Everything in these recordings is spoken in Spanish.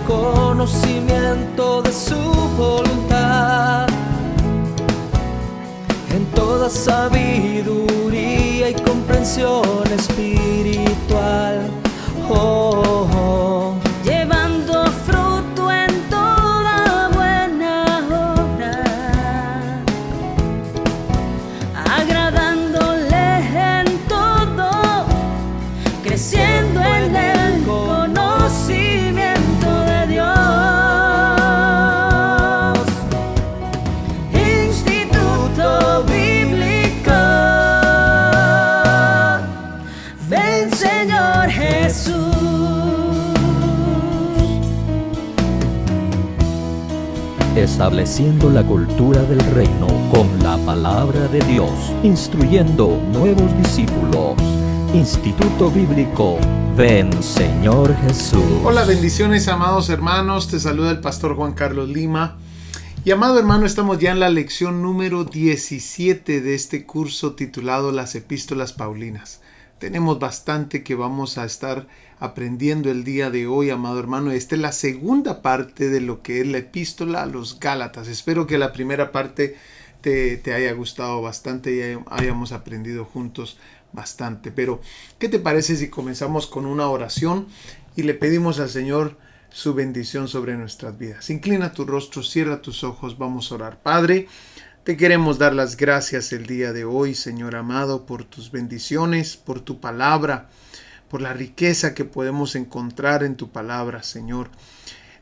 conocimiento de su voluntad, en toda sabiduría y comprensión espiritual. Oh, oh. Llevando fruto en toda buena obra, agradándole en todo, creciendo en el conocimiento de Dios. Instituto Bíblico, ven Señor Jesús. Estableciendo la cultura del reino con la palabra de Dios, instruyendo nuevos discípulos. Instituto Bíblico, ven Señor Jesús. Hola, bendiciones amados hermanos, te saluda el pastor Juan Carlos Lima. Y amado hermano, estamos ya en la lección número 17 de este curso titulado Las Epístolas Paulinas. Tenemos bastante que vamos a estar aprendiendo el día de hoy, amado hermano. Esta es la segunda parte de lo que es la epístola a los Gálatas. Espero que la primera parte te haya gustado bastante y hayamos aprendido juntos bastante. Pero, ¿qué te parece si comenzamos con una oración y le pedimos al Señor su bendición sobre nuestras vidas? Inclina tu rostro, cierra tus ojos, vamos a orar. Padre, te queremos dar las gracias el día de hoy, Señor amado, por tus bendiciones, por tu palabra, por la riqueza que podemos encontrar en tu palabra, Señor.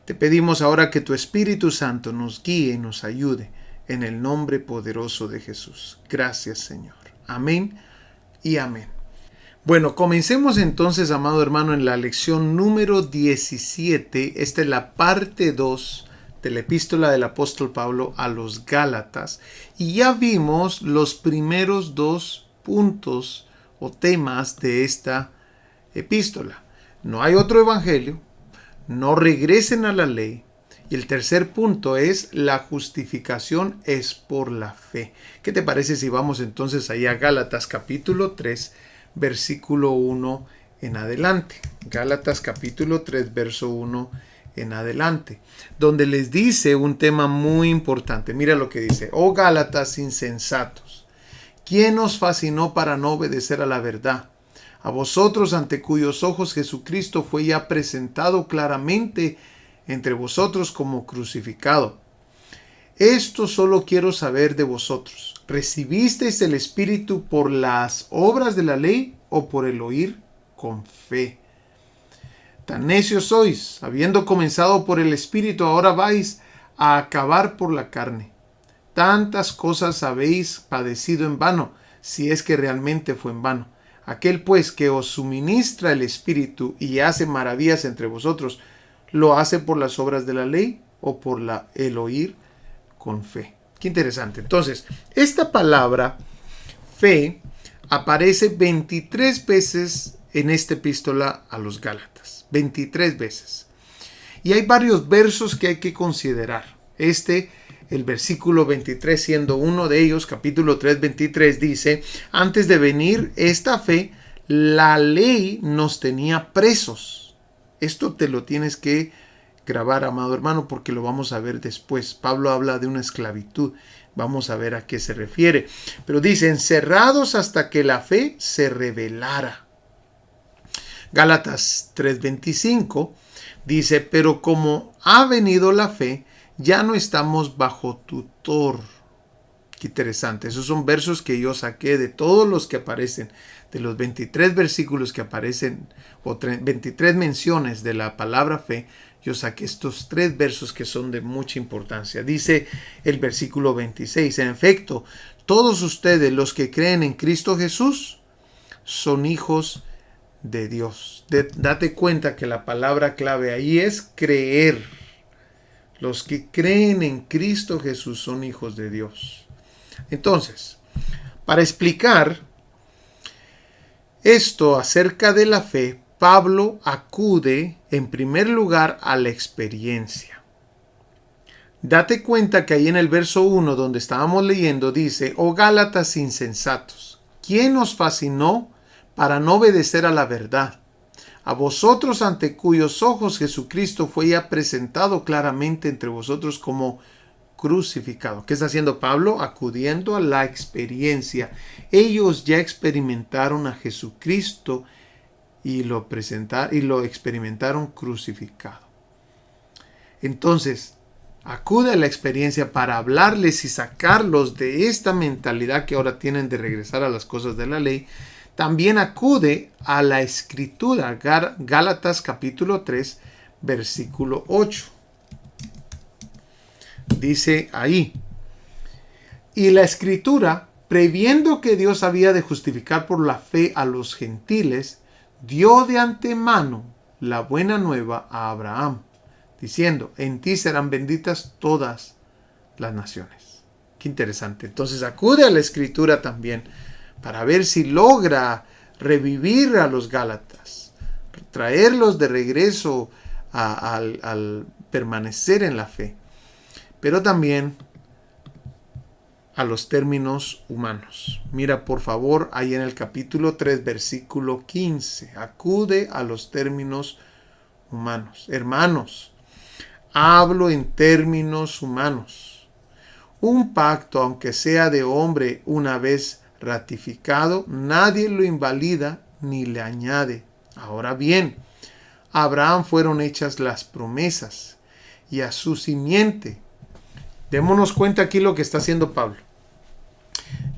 Te pedimos ahora que tu Espíritu Santo nos guíe y nos ayude en el nombre poderoso de Jesús. Gracias, Señor. Amén y amén. Bueno, comencemos entonces, amado hermano, en la lección número 17. Esta es la parte 2 de la epístola del apóstol Pablo a los Gálatas. Y ya vimos los primeros dos puntos o temas de esta epístola. No hay otro evangelio, no regresen a la ley. Y el tercer punto es la justificación es por la fe. ¿Qué te parece si vamos entonces ahí a Gálatas capítulo 3, versículo 1 en adelante? Gálatas capítulo 3, verso 1 en adelante, donde les dice un tema muy importante. Mira lo que dice: oh Gálatas insensatos, ¿quién os fascinó para no obedecer a la verdad? A vosotros, ante cuyos ojos Jesucristo fue ya presentado claramente entre vosotros como crucificado. Esto solo quiero saber de vosotros: ¿recibisteis el Espíritu por las obras de la ley o por el oír con fe? Tan necios sois, habiendo comenzado por el Espíritu, ahora vais a acabar por la carne. Tantas cosas habéis padecido en vano, si es que realmente fue en vano. Aquel pues que os suministra el Espíritu y hace maravillas entre vosotros, ¿lo hace por las obras de la ley o por el oír con fe? Qué interesante. Entonces, esta palabra fe aparece 23 veces en esta epístola a los Gálatas. 23 veces. Y hay varios versos que hay que considerar. El versículo 23 siendo uno de ellos, capítulo 3, 23, dice: antes de venir esta fe, la ley nos tenía presos. Esto te lo tienes que grabar, amado hermano, porque lo vamos a ver después. Pablo habla de una esclavitud. Vamos a ver a qué se refiere. Pero dice: encerrados hasta que la fe se revelara. Gálatas 3:25 dice: pero como ha venido la fe, ya no estamos bajo tutor. Qué interesante. Esos son versos que yo saqué de todos los que aparecen, de los 23 versículos que aparecen, o 23 menciones de la palabra fe. Yo saqué estos 3 versos que son de mucha importancia. Dice el versículo 26: en efecto, todos ustedes los que creen en Cristo Jesús son hijos de Dios. Date cuenta que la palabra clave ahí es creer. Los que creen en Cristo Jesús son hijos de Dios. Entonces, para explicar esto acerca de la fe, Pablo acude en primer lugar a la experiencia. Date cuenta que ahí en el verso 1 donde estábamos leyendo dice: oh Gálatas insensatos, ¿quién os fascinó para no obedecer a la verdad? a vosotros ante cuyos ojos Jesucristo fue ya presentado claramente entre vosotros como crucificado. ¿Qué está haciendo Pablo? Acudiendo a la experiencia. Ellos ya experimentaron a Jesucristo y lo experimentaron crucificado. Entonces, acude a la experiencia para hablarles y sacarlos de esta mentalidad que ahora tienen de regresar a las cosas de la ley. También acude a la escritura, Gálatas capítulo 3, versículo 8. Dice ahí: y la escritura, previendo que Dios había de justificar por la fe a los gentiles, dio de antemano la buena nueva a Abraham, diciendo: en ti serán benditas todas las naciones. Qué interesante. Entonces acude a la escritura también para ver si logra revivir a los Gálatas, traerlos de regreso al permanecer en la fe, pero también a los términos humanos. Mira por favor ahí en el capítulo 3, versículo 15. Acude a los términos humanos. Hermanos, hablo en términos humanos. Un pacto, aunque sea de hombre una vez ratificado, nadie lo invalida ni le añade. Ahora bien, a Abraham fueron hechas las promesas y a su simiente. Démonos cuenta aquí lo que está haciendo Pablo.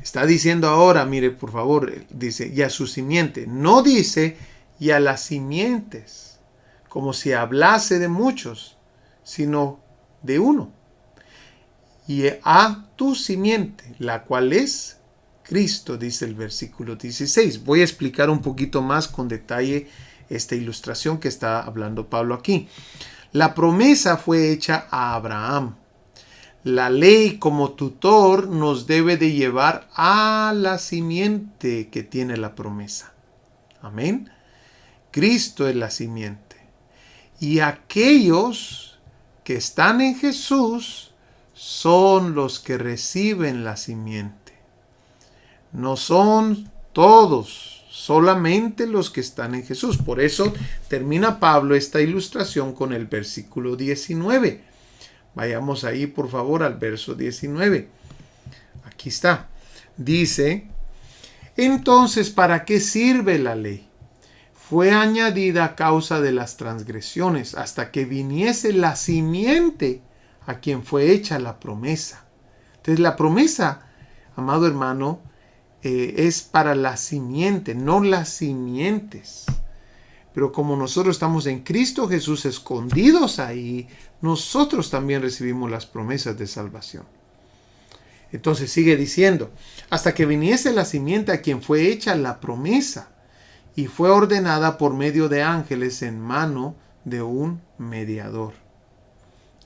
Está diciendo ahora, mire por favor, dice, y a su simiente. No dice, y a las simientes, como si hablase de muchos, sino de uno. Y a tu simiente, la cual es Cristo, dice el versículo 16. Voy a explicar un poquito más con detalle esta ilustración que está hablando Pablo aquí. La promesa fue hecha a Abraham. La ley como tutor nos debe de llevar a la simiente que tiene la promesa. Amén. Cristo es la simiente. Y aquellos que están en Jesús son los que reciben la simiente. No son todos, solamente los que están en Jesús. Por eso termina Pablo esta ilustración con el versículo 19. Vayamos ahí por favor al verso 19. Aquí está. Dice: entonces, ¿para qué sirve la ley? Fue añadida a causa de las transgresiones, hasta que viniese la simiente a quien fue hecha la promesa. Entonces la promesa, amado hermano, es para la simiente, no las simientes. Pero como nosotros estamos en Cristo Jesús escondidos ahí, nosotros también recibimos las promesas de salvación. Entonces sigue diciendo: hasta que viniese la simiente a quien fue hecha la promesa, y fue ordenada por medio de ángeles en mano de un mediador.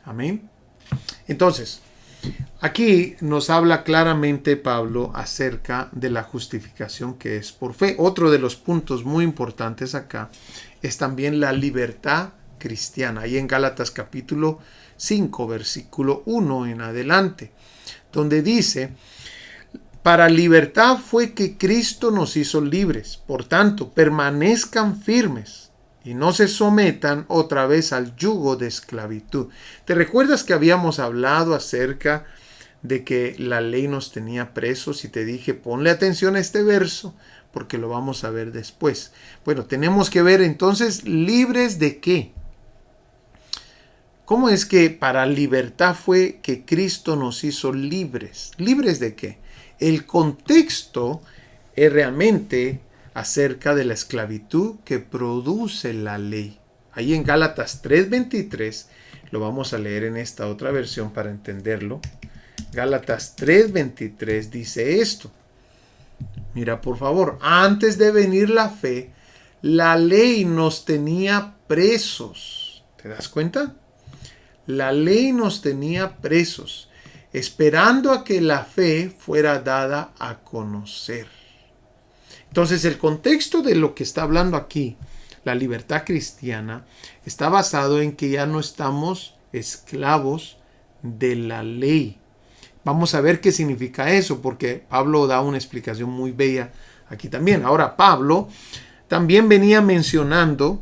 Amén. Entonces, aquí nos habla claramente Pablo acerca de la justificación que es por fe. Otro de los puntos muy importantes acá es también la libertad cristiana. Ahí en Gálatas capítulo 5, versículo 1 en adelante, donde dice: para libertad fue que Cristo nos hizo libres. Por tanto, permanezcan firmes y no se sometan otra vez al yugo de esclavitud. ¿Te recuerdas que habíamos hablado acerca de que la ley nos tenía presos? Y te dije, ponle atención a este verso porque lo vamos a ver después. Bueno, tenemos que ver entonces, ¿libres de qué? ¿Cómo es que para libertad fue que Cristo nos hizo libres? ¿Libres de qué? El contexto es realmente acerca de la esclavitud que produce la ley. Ahí en Gálatas 3:23, lo vamos a leer en esta otra versión para entenderlo. Gálatas 3:23 dice esto. Mira por favor: antes de venir la fe, la ley nos tenía presos. ¿Te das cuenta? La ley nos tenía presos, esperando a que la fe fuera dada a conocer. Entonces el contexto de lo que está hablando aquí, la libertad cristiana, está basado en que ya no estamos esclavos de la ley. Vamos a ver qué significa eso, porque Pablo da una explicación muy bella aquí también. Ahora, Pablo también venía mencionando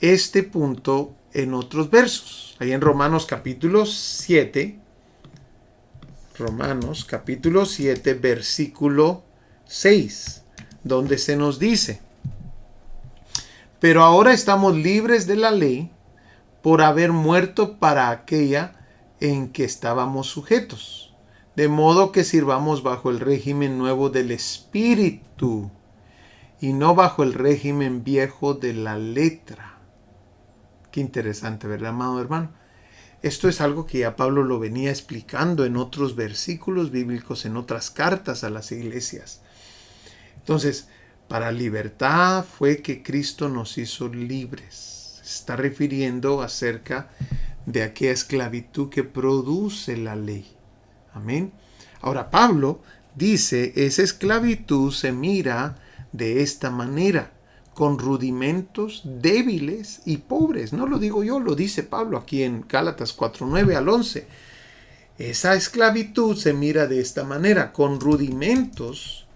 este punto en otros versos. Ahí en Romanos capítulo 7, versículo 6, donde se nos dice: pero ahora estamos libres de la ley por haber muerto para aquella en que estábamos sujetos, de modo que sirvamos bajo el régimen nuevo del Espíritu y no bajo el régimen viejo de la letra. Qué interesante, ¿verdad, amado hermano? Esto es algo que ya Pablo lo venía explicando en otros versículos bíblicos, en otras cartas a las iglesias. Entonces, para libertad fue que Cristo nos hizo libres. Se está refiriendo acerca de aquella esclavitud que produce la ley. Amén. Ahora Pablo dice, esa esclavitud se mira de esta manera, con rudimentos débiles y pobres. No lo digo yo, lo dice Pablo aquí en Gálatas 4:9 al 11. Esa esclavitud se mira de esta manera, con rudimentos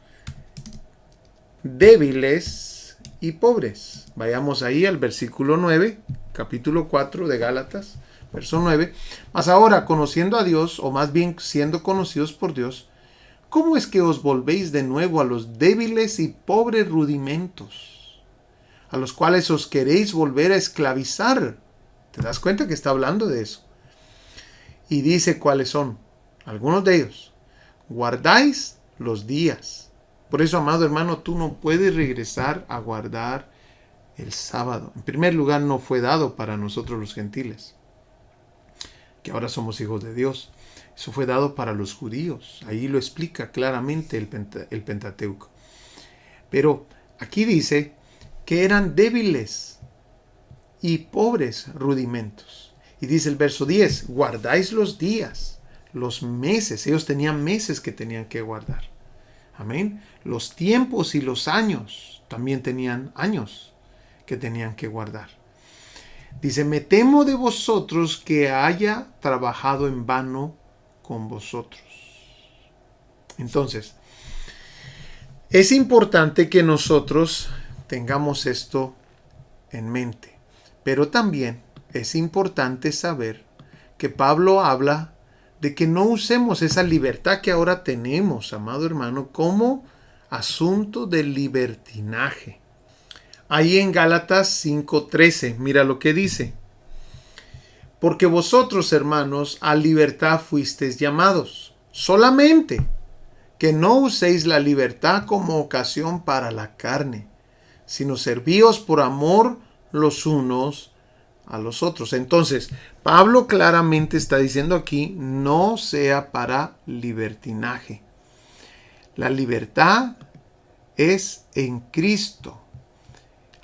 débiles y pobres. Vayamos ahí al versículo 9, capítulo 4 de Gálatas, verso 9. Mas ahora, conociendo a Dios, o más bien siendo conocidos por Dios, ¿cómo es que os volvéis de nuevo a los débiles y pobres rudimentos, a los cuales os queréis volver a esclavizar? ¿Te das cuenta que está hablando de eso? Y dice cuáles son. Algunos de ellos. Guardáis los días. Por eso, amado hermano, tú no puedes regresar a guardar el sábado. En primer lugar, no fue dado para nosotros los gentiles, que ahora somos hijos de Dios. Eso fue dado para los judíos. Ahí lo explica claramente el Pentateuco. Pero aquí dice que eran débiles y pobres rudimentos. Y dice el verso 10, guardáis los días, los meses. Ellos tenían meses que tenían que guardar. Amén. Los tiempos y los años también tenían años que tenían que guardar. Dice, me temo de vosotros que haya trabajado en vano con vosotros. Entonces, es importante que nosotros tengamos esto en mente, pero también es importante saber que Pablo habla de que no usemos esa libertad que ahora tenemos, amado hermano, como asunto de libertinaje. Ahí en Gálatas 5:13, mira lo que dice. Porque vosotros, hermanos, a libertad fuisteis llamados, solamente que no uséis la libertad como ocasión para la carne, sino servíos por amor los unos a los otros. Entonces, Pablo claramente está diciendo aquí, no sea para libertinaje. La libertad es en Cristo.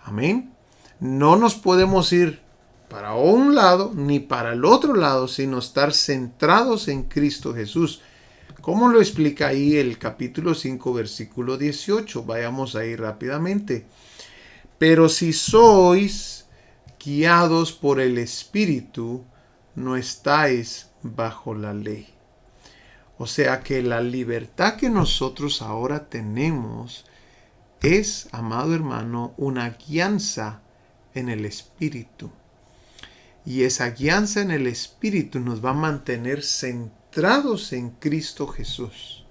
Amén. No nos podemos ir para un lado ni para el otro lado, sino estar centrados en Cristo Jesús. ¿Cómo lo explica ahí el capítulo 5, versículo 18? Vayamos ahí rápidamente. Pero si sois guiados por el Espíritu, no estáis bajo la ley. O sea que la libertad que nosotros ahora tenemos es, amado hermano, una guianza en el Espíritu. Y esa guianza en el Espíritu nos va a mantener centrados en Cristo Jesús,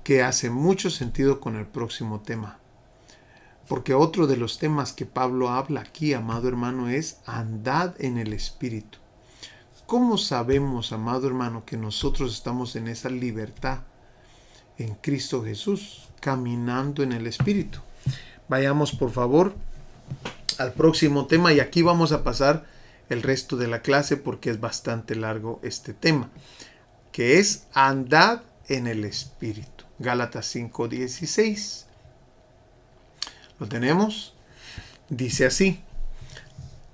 que hace mucho sentido con el próximo tema. Porque otro de los temas que Pablo habla aquí, amado hermano, es andad en el Espíritu. ¿Cómo sabemos, amado hermano, que nosotros estamos en esa libertad en Cristo Jesús, caminando en el Espíritu? Vayamos, por favor, al próximo tema y aquí vamos a pasar el resto de la clase porque es bastante largo este tema, que es andad en el Espíritu. Gálatas 5:16. ¿Lo tenemos? Dice así: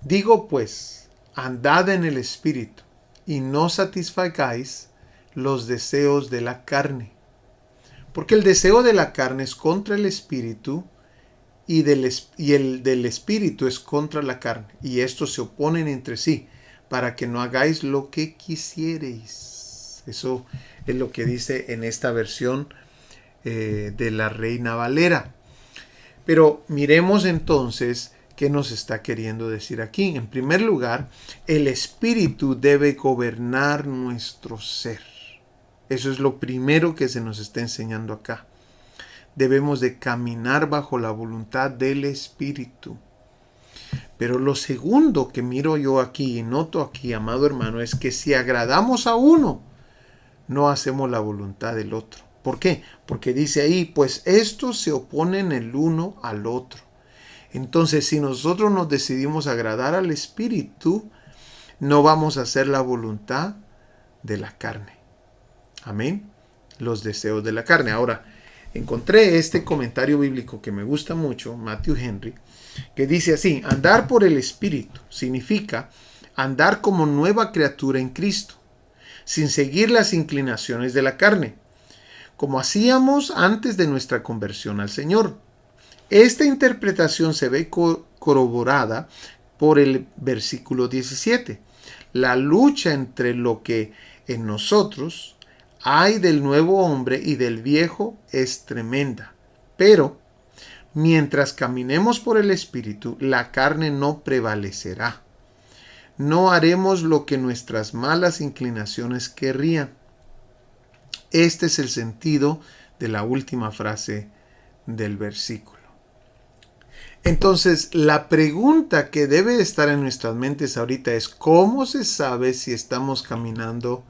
digo pues, andad en el Espíritu, y no satisfagáis los deseos de la carne. Porque el deseo de la carne es contra el Espíritu, y el del Espíritu es contra la carne. Y estos se oponen entre sí, para que no hagáis lo que quisiereis. Eso es lo que dice en esta versión de la Reina Valera. Pero miremos entonces ¿qué nos está queriendo decir aquí? En primer lugar, el Espíritu debe gobernar nuestro ser. Eso es lo primero que se nos está enseñando acá. Debemos de caminar bajo la voluntad del Espíritu. Pero lo segundo que miro yo aquí y noto aquí, amado hermano, es que si agradamos a uno, no hacemos la voluntad del otro. ¿Por qué? Porque dice ahí, pues estos se oponen el uno al otro. Entonces, si nosotros nos decidimos agradar al Espíritu, no vamos a hacer la voluntad de la carne. Amén. Los deseos de la carne. Ahora, encontré este comentario bíblico que me gusta mucho, Matthew Henry, que dice así: andar por el Espíritu significa andar como nueva criatura en Cristo, sin seguir las inclinaciones de la carne, como hacíamos antes de nuestra conversión al Señor. Esta interpretación se ve corroborada por el versículo 17. La lucha entre lo que en nosotros hay del nuevo hombre y del viejo es tremenda. Pero mientras caminemos por el Espíritu, la carne no prevalecerá. No haremos lo que nuestras malas inclinaciones querrían. Este es el sentido de la última frase del versículo. Entonces, la pregunta que debe estar en nuestras mentes ahorita es: ¿cómo se sabe si estamos caminando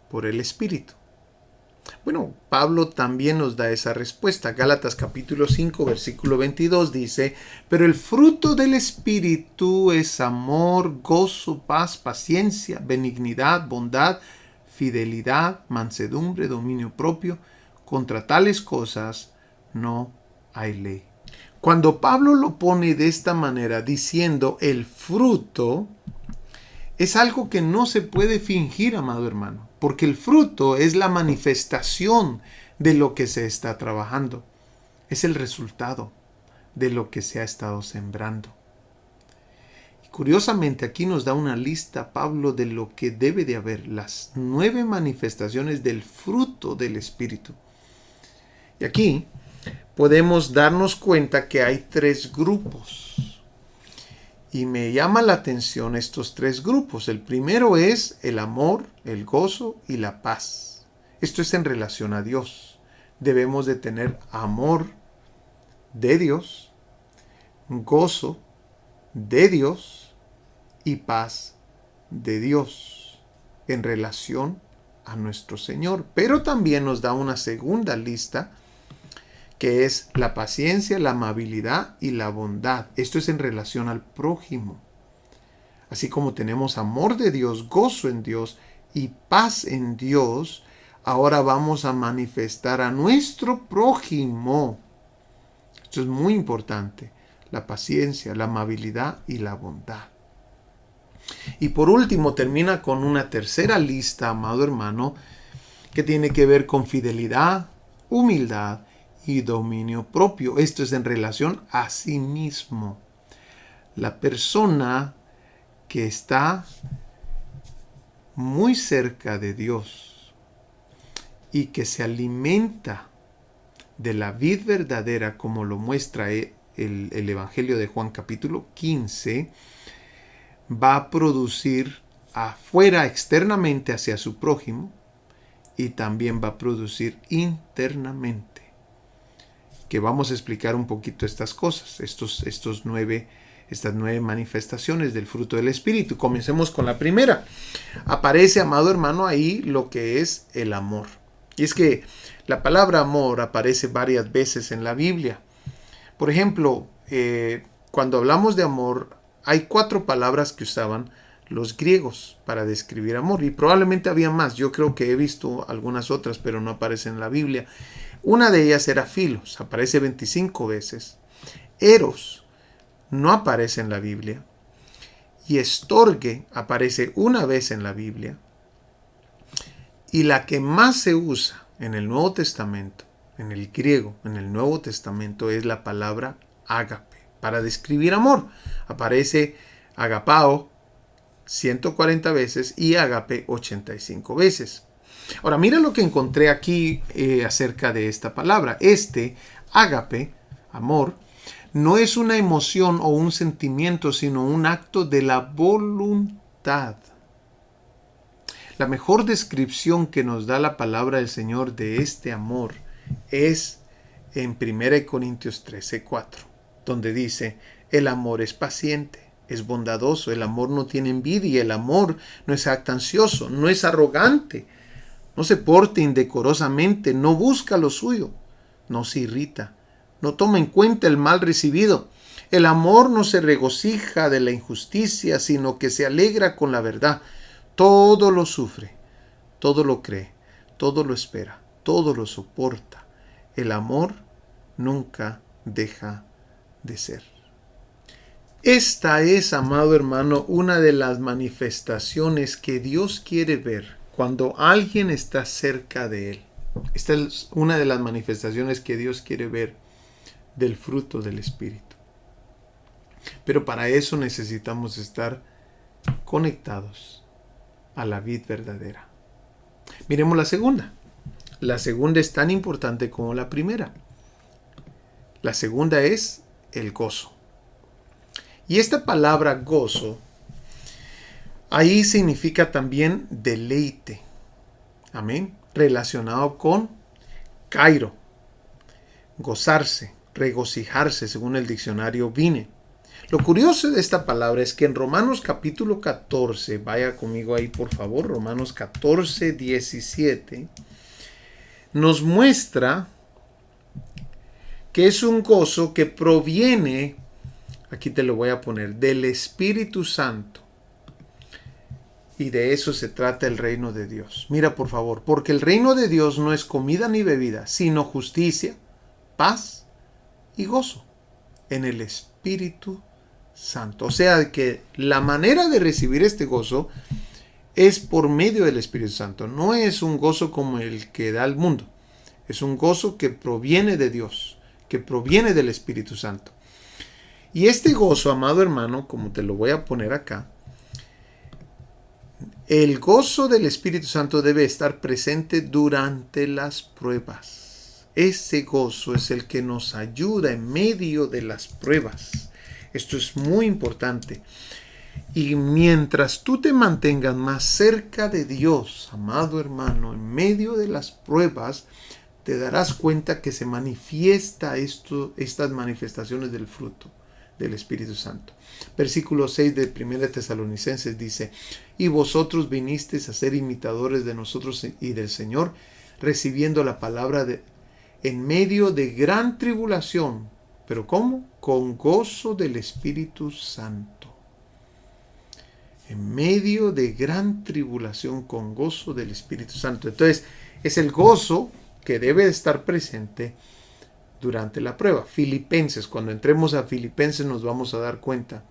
por el Espíritu? Bueno, Pablo también nos da esa respuesta. Gálatas capítulo 5, versículo 22 dice: pero el fruto del Espíritu es amor, gozo, paz, paciencia, benignidad, bondad, fidelidad, mansedumbre, dominio propio. Contra tales cosas no hay ley. Cuando Pablo lo pone de esta manera, diciendo el fruto, es algo que no se puede fingir, amado hermano, porque el fruto es la manifestación de lo que se está trabajando. Es el resultado de lo que se ha estado sembrando. Y curiosamente aquí nos da una lista Pablo de lo que debe de haber, las 9 manifestaciones del fruto del Espíritu. Y aquí podemos darnos cuenta que hay 3 grupos. Y me llama la atención estos 3 grupos. El primero es el amor, el gozo y la paz. Esto es en relación a Dios. Debemos de tener amor de Dios, gozo de Dios y paz de Dios en relación a nuestro Señor. Pero también nos da una segunda lista, que es la paciencia, la amabilidad y la bondad. Esto es en relación al prójimo. Así como tenemos amor de Dios, gozo en Dios y paz en Dios, ahora vamos a manifestar a nuestro prójimo. Esto es muy importante. La paciencia, la amabilidad y la bondad. Y por último termina con una tercera lista, amado hermano, que tiene que ver con fidelidad, humildad y dominio propio. Esto es en relación a sí mismo. La persona que está muy cerca de Dios y que se alimenta de la vid verdadera, como lo muestra el Evangelio de Juan capítulo 15, va a producir afuera, externamente hacia su prójimo, y también va a producir internamente. Que vamos a explicar un poquito estas cosas, estas 9 manifestaciones del fruto del Espíritu. Comencemos con la primera. Aparece, amado hermano, ahí lo que es el amor. Y es que la palabra amor aparece varias veces en la Biblia. Por ejemplo, cuando hablamos de amor, hay 4 palabras que usaban los griegos para describir amor. Y probablemente había más. Yo creo que he visto algunas otras, pero no aparecen en la Biblia. Una de ellas era Philos, aparece 25 veces. Eros no aparece en la Biblia. Y Storge aparece una vez en la Biblia. Y la que más se usa en el Nuevo Testamento, en el griego, en el Nuevo Testamento, es la palabra ágape, para describir amor. Aparece agapao 140 veces y ágape 85 veces. Ahora, mira lo que encontré aquí acerca de esta palabra. Ágape, amor, no es una emoción o un sentimiento, sino un acto de la voluntad. La mejor descripción que nos da la palabra del Señor de este amor es en 1 Corintios 13:4, donde dice: el amor es paciente, es bondadoso, el amor no tiene envidia, el amor no es jactancioso, no es arrogante, no se porta indecorosamente, no busca lo suyo, no se irrita, no toma en cuenta el mal recibido. El amor no se regocija de la injusticia, sino que se alegra con la verdad. Todo lo sufre, todo lo cree, todo lo espera, todo lo soporta. El amor nunca deja de ser. Esta es, amado hermano, una de las manifestaciones que Dios quiere ver cuando alguien está cerca de Él. Esta es una de las manifestaciones que Dios quiere ver del fruto del Espíritu. Pero para eso necesitamos estar conectados a la vid verdadera. Miremos la segunda. La segunda es tan importante como la primera. La segunda es el gozo. Y esta palabra gozo, ahí significa también deleite. Amén. Relacionado con kairo, gozarse, regocijarse, según el diccionario Vine. Lo curioso de esta palabra es que en Romanos capítulo 14, vaya conmigo ahí por favor, Romanos 14, 17, nos muestra que es un gozo que proviene, aquí te lo voy a poner, del Espíritu Santo. Y de eso se trata el reino de Dios. Mira por favor, porque el reino de Dios no es comida ni bebida, sino justicia, paz y gozo en el Espíritu Santo. O sea que la manera de recibir este gozo es por medio del Espíritu Santo. No es un gozo como el que da el mundo. Es un gozo que proviene de Dios, que proviene del Espíritu Santo. Y este gozo, amado hermano, como te lo voy a poner acá, el gozo del Espíritu Santo debe estar presente durante las pruebas. Ese gozo es el que nos ayuda en medio de las pruebas. Esto es muy importante. Y mientras tú te mantengas más cerca de Dios, amado hermano, en medio de las pruebas, te darás cuenta que se manifiesta estas manifestaciones del fruto del Espíritu Santo. Versículo 6 de 1 Tesalonicenses dice: y vosotros vinisteis a ser imitadores de nosotros y del Señor, recibiendo la palabra en medio de gran tribulación. ¿Pero cómo? Con gozo del Espíritu Santo. En medio de gran tribulación, con gozo del Espíritu Santo. Entonces, es el gozo que debe estar presente durante la prueba. Filipenses, cuando entremos a Filipenses nos vamos a dar cuenta.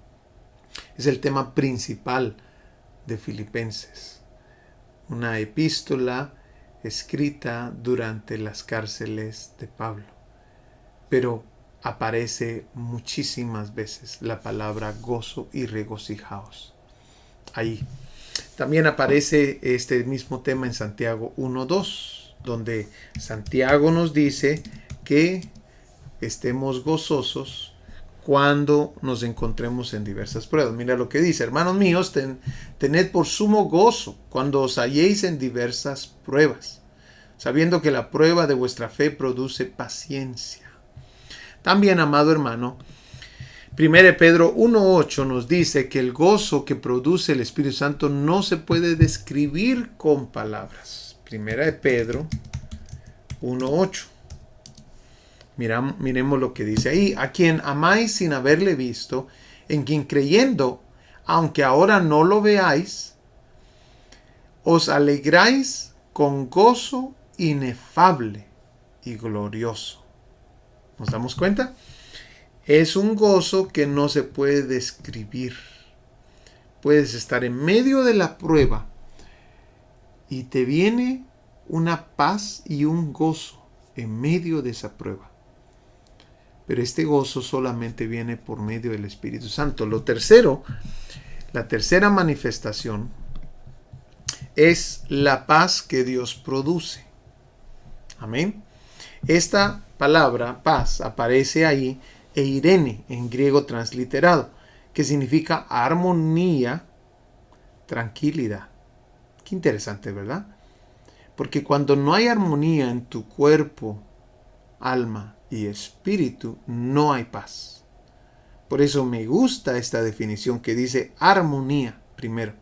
Es el tema principal de Filipenses. Una epístola escrita durante las cárceles de Pablo. Pero aparece muchísimas veces la palabra gozo y regocijaos. Ahí. También aparece este mismo tema en Santiago 1:2, donde Santiago nos dice que estemos gozosos cuando nos encontremos en diversas pruebas. Mira lo que dice: hermanos míos, tened por sumo gozo cuando os halléis en diversas pruebas, sabiendo que la prueba de vuestra fe produce paciencia. También, amado hermano, 1 Pedro 1:8 nos dice que el gozo que produce el Espíritu Santo no se puede describir con palabras. 1 Pedro 1:8. Miremos lo que dice ahí: a quien amáis sin haberle visto, en quien creyendo, aunque ahora no lo veáis, os alegráis con gozo inefable y glorioso. ¿Nos damos cuenta? Es un gozo que no se puede describir. Puedes estar en medio de la prueba y te viene una paz y un gozo en medio de esa prueba. Pero este gozo solamente viene por medio del Espíritu Santo. Lo tercero, la tercera manifestación es la paz que Dios produce. Amén. Esta palabra paz aparece ahí e Irene en griego transliterado, que significa armonía, tranquilidad. Qué interesante, ¿verdad? Porque cuando no hay armonía en tu cuerpo, alma y espíritu, no hay paz. Por eso me gusta esta definición que dice armonía primero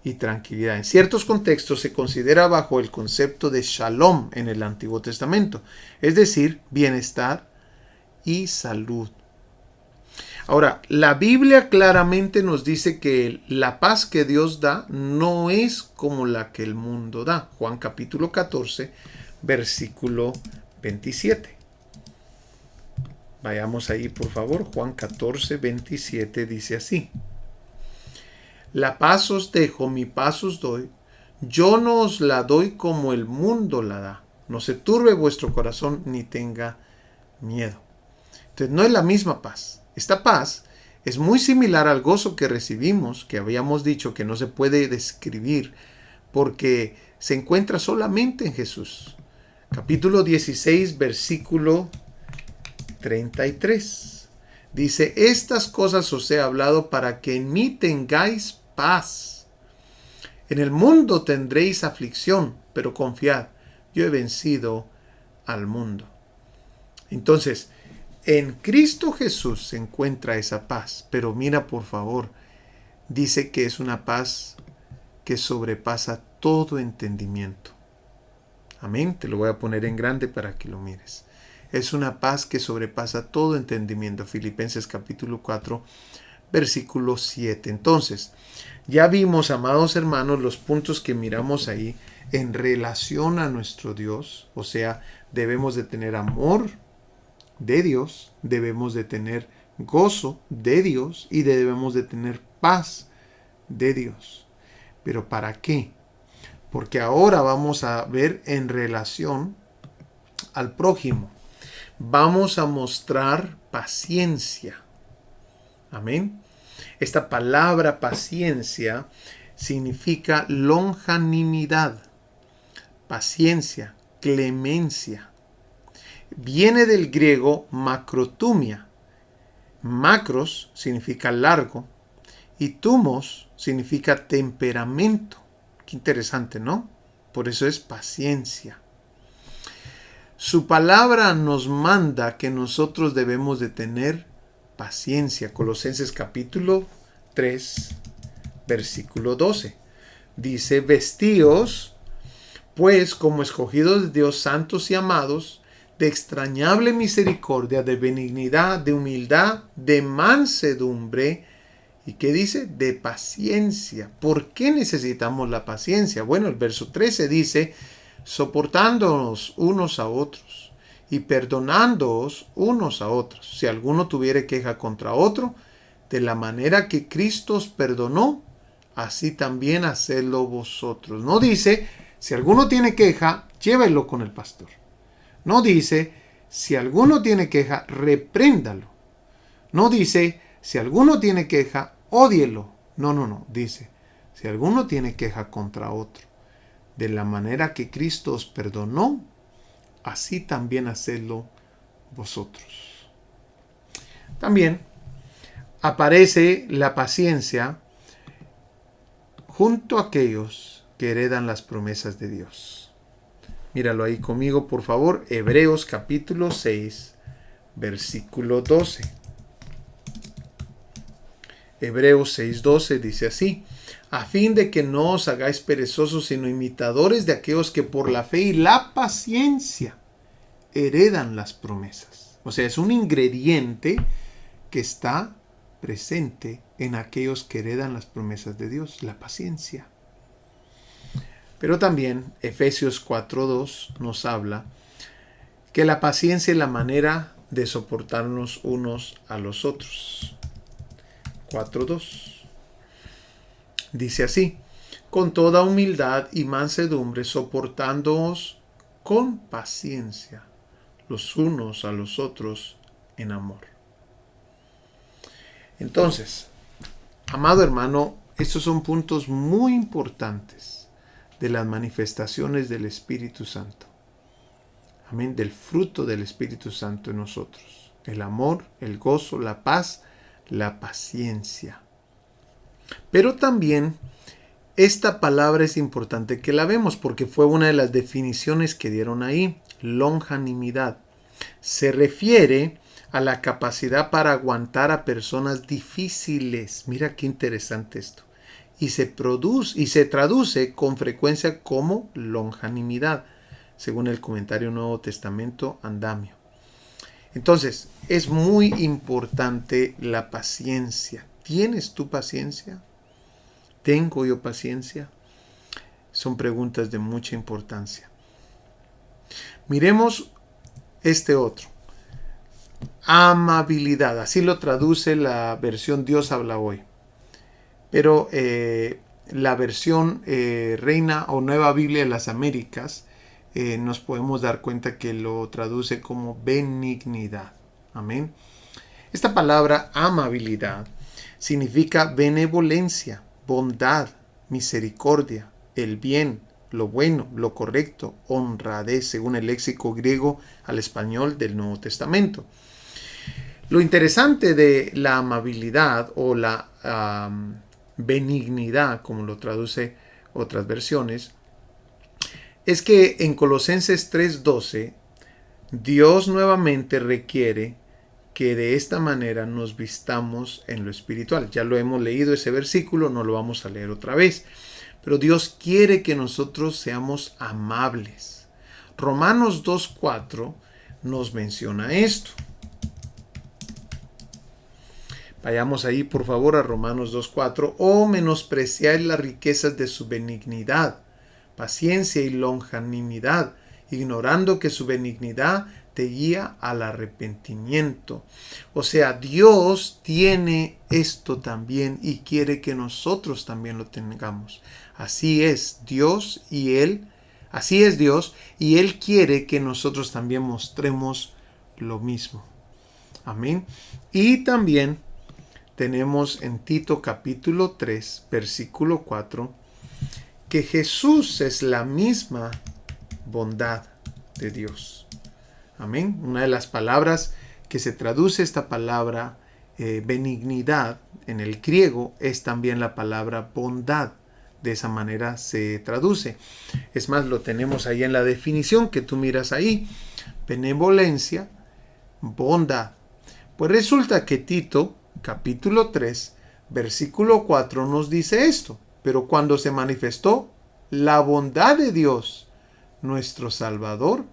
y tranquilidad. En ciertos contextos se considera bajo el concepto de shalom en el Antiguo Testamento, es decir, bienestar y salud. Ahora, la Biblia claramente nos dice que la paz que Dios da no es como la que el mundo da. Juan capítulo 14, versículo 27. Vayamos ahí, por favor. Juan 14, 27 dice así: la paz os dejo, mi paz os doy. Yo no os la doy como el mundo la da. No se turbe vuestro corazón ni tenga miedo. Entonces no es la misma paz. Esta paz es muy similar al gozo que recibimos, que habíamos dicho que no se puede describir porque se encuentra solamente en Jesús. Capítulo 16, versículo 33. Dice: estas cosas os he hablado para que en mí tengáis paz. En el mundo tendréis aflicción, pero confiad, yo he vencido al mundo. Entonces, en Cristo Jesús se encuentra esa paz, pero mira por favor, dice que es una paz que sobrepasa todo entendimiento. Amén, te lo voy a poner en grande para que lo mires. Es una paz que sobrepasa todo entendimiento. Filipenses capítulo 4, versículo 7. Entonces, ya vimos, amados hermanos, los puntos que miramos ahí en relación a nuestro Dios. O sea, debemos de tener amor de Dios, debemos de tener gozo de Dios y debemos de tener paz de Dios. ¿Pero para qué? Porque ahora vamos a ver en relación al prójimo. Vamos a mostrar paciencia. Amén. Esta palabra paciencia significa longanimidad, paciencia, clemencia. Viene del griego macrotumia. Macros significa largo y tumos significa temperamento. Qué interesante, ¿no? Por eso es paciencia. Su palabra nos manda que nosotros debemos de tener paciencia. Colosenses capítulo 3, versículo 12. Dice: vestíos pues como escogidos de Dios, santos y amados, de extrañable misericordia, de benignidad, de humildad, de mansedumbre. ¿Y qué dice? De paciencia. ¿Por qué necesitamos la paciencia? Bueno, el verso 13 dice: soportándonos unos a otros y perdonándoos unos a otros. Si alguno tuviere queja contra otro, de la manera que Cristo os perdonó, así también hacedlo vosotros. No dice, si alguno tiene queja, llévelo con el pastor. No dice, si alguno tiene queja, repréndalo. No dice, si alguno tiene queja, ódielo. No. Dice, si alguno tiene queja contra otro, de la manera que Cristo os perdonó, así también hacedlo vosotros. También aparece la paciencia junto a aquellos que heredan las promesas de Dios. Míralo ahí conmigo, por favor. Hebreos capítulo 6, versículo 12. Hebreos 6:12 dice así: a fin de que no os hagáis perezosos, sino imitadores de aquellos que por la fe y la paciencia heredan las promesas. O sea, es un ingrediente que está presente en aquellos que heredan las promesas de Dios, la paciencia. Pero también Efesios 4:2 nos habla que la paciencia es la manera de soportarnos unos a los otros. 4:2 dice así: con toda humildad y mansedumbre, soportándoos con paciencia los unos a los otros en amor. Entonces, amado hermano, estos son puntos muy importantes de las manifestaciones del Espíritu Santo. Amén, del fruto del Espíritu Santo en nosotros. el amor, el gozo, la paz, la paciencia. Pero también esta palabra es importante que la vemos porque fue una de las definiciones que dieron ahí, longanimidad. Se refiere a la capacidad para aguantar a personas difíciles. Mira qué interesante esto. Y se traduce con frecuencia como longanimidad, según el comentario Nuevo Testamento Andamio. Entonces, es muy importante la paciencia. ¿Tienes tú paciencia? ¿Tengo yo paciencia? Son preguntas de mucha importancia. Miremos este otro. Amabilidad. Así lo traduce la versión Dios habla hoy. Pero la versión Reina o Nueva Biblia de las Américas nos podemos dar cuenta que lo traduce como benignidad. Amén. Esta palabra amabilidad significa benevolencia, bondad, misericordia, el bien, lo bueno, lo correcto, honradez, según el léxico griego al español del Nuevo Testamento. Lo interesante de la amabilidad o la benignidad, como lo traduce otras versiones, es que en Colosenses 3:12, Dios nuevamente requiere que de esta manera nos vistamos en lo espiritual. Ya lo hemos leído ese versículo, no lo vamos a leer otra vez. Pero Dios quiere que nosotros seamos amables. Romanos 2:4 nos menciona esto. Vayamos ahí por favor a Romanos 2:4. O menospreciáis las riquezas de su benignidad, paciencia y longanimidad, ignorando que su benignidad te guía al arrepentimiento. O sea, Dios tiene esto también y quiere que nosotros también lo tengamos. Así es Dios y Él quiere que nosotros también mostremos lo mismo. Amén. Y también tenemos en Tito capítulo 3, versículo 4, que Jesús es la misma bondad de Dios. Amén. Una de las palabras que se traduce esta palabra benignidad en el griego es también la palabra bondad. De esa manera se traduce. Es más, lo tenemos ahí en la definición que tú miras ahí. Benevolencia, bondad. Pues resulta que Tito, capítulo 3, versículo 4 nos dice esto. Pero cuando se manifestó la bondad de Dios, nuestro Salvador,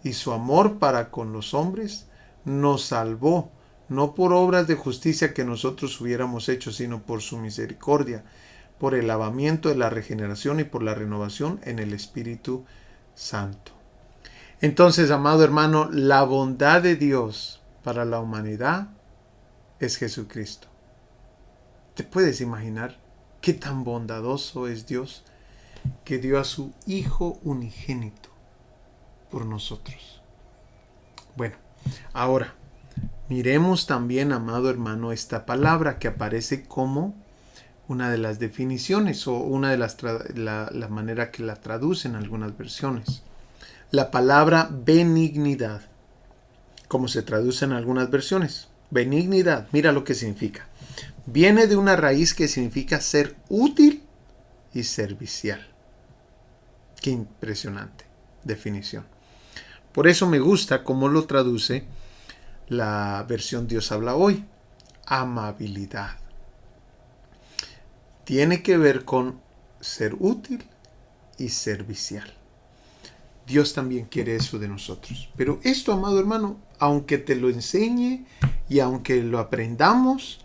y su amor para con los hombres, nos salvó, no por obras de justicia que nosotros hubiéramos hecho, sino por su misericordia, por el lavamiento de la regeneración y por la renovación en el Espíritu Santo. Entonces, amado hermano, la bondad de Dios para la humanidad es Jesucristo. ¿Te puedes imaginar qué tan bondadoso es Dios que dio a su Hijo unigénito por nosotros? Bueno, ahora miremos también, amado hermano, esta palabra que aparece como una de las definiciones o una de la manera que la traducen algunas versiones. La palabra benignidad, como se traduce en algunas versiones. Benignidad, mira lo que significa. Viene de una raíz que significa ser útil y servicial. Qué impresionante definición. Por eso me gusta cómo lo traduce la versión Dios habla hoy. Amabilidad. Tiene que ver con ser útil y servicial. Dios también quiere eso de nosotros. Pero esto, amado hermano, aunque te lo enseñe y aunque lo aprendamos,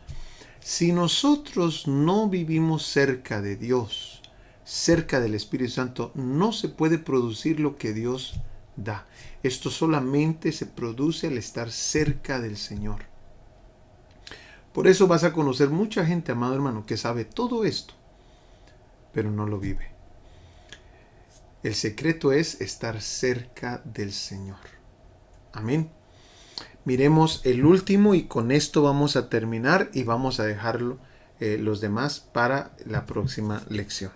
si nosotros no vivimos cerca de Dios, cerca del Espíritu Santo, no se puede producir lo que Dios da. Esto solamente se produce al estar cerca del Señor. Por eso vas a conocer mucha gente, amado hermano, que sabe todo esto, pero no lo vive. El secreto es estar cerca del Señor. Amén. Miremos el último y con esto vamos a terminar y vamos a dejarlo los demás para la próxima lección.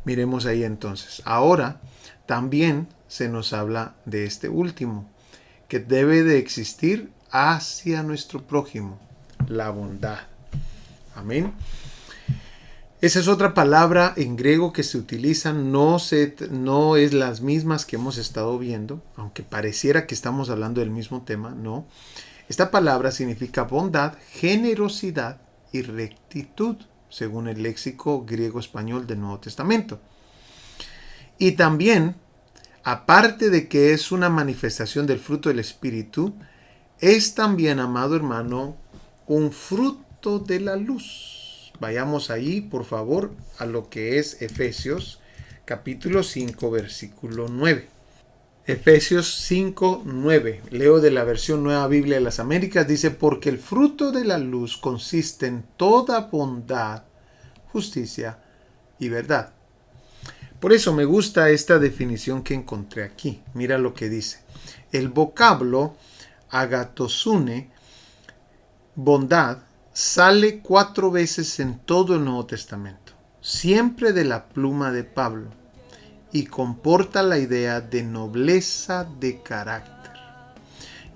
Miremos ahí entonces. Ahora también se nos habla de este último, que debe de existir hacia nuestro prójimo, la bondad. Amén. Esa es otra palabra en griego que se utiliza, no es las mismas que hemos estado viendo, aunque pareciera que estamos hablando del mismo tema, no. Esta palabra significa bondad, generosidad y rectitud, según el léxico griego-español del Nuevo Testamento. Y también, aparte de que es una manifestación del fruto del Espíritu, es también, amado hermano, un fruto de la luz. Vayamos ahí, por favor, a lo que es Efesios, capítulo 5, versículo 9. Efesios 5, 9. Leo de la versión Nueva Biblia de las Américas. Dice, porque el fruto de la luz consiste en toda bondad, justicia y verdad. Por eso me gusta esta definición que encontré aquí. Mira lo que dice. El vocablo agatosune, bondad, sale 4 veces en todo el Nuevo Testamento, siempre de la pluma de Pablo, y comporta la idea de nobleza de carácter.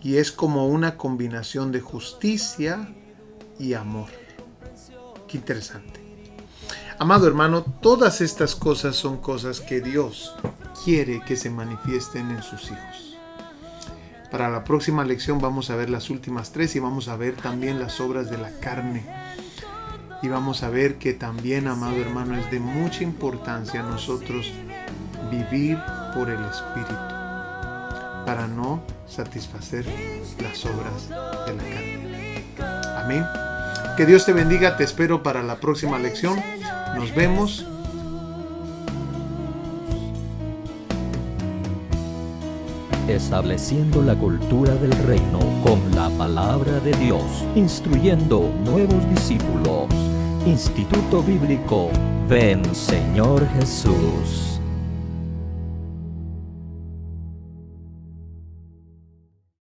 Y es como una combinación de justicia y amor. Qué interesante. Amado hermano, todas estas cosas son cosas que Dios quiere que se manifiesten en sus hijos. Para la próxima lección vamos a ver las últimas 3 y vamos a ver también las obras de la carne. Y vamos a ver que también, amado hermano, es de mucha importancia nosotros vivir por el Espíritu para no satisfacer las obras de la carne. Amén. Que Dios te bendiga, te espero para la próxima lección. Nos vemos. Estableciendo la cultura del reino con la palabra de Dios, instruyendo nuevos discípulos. Instituto Bíblico Ven Señor Jesús.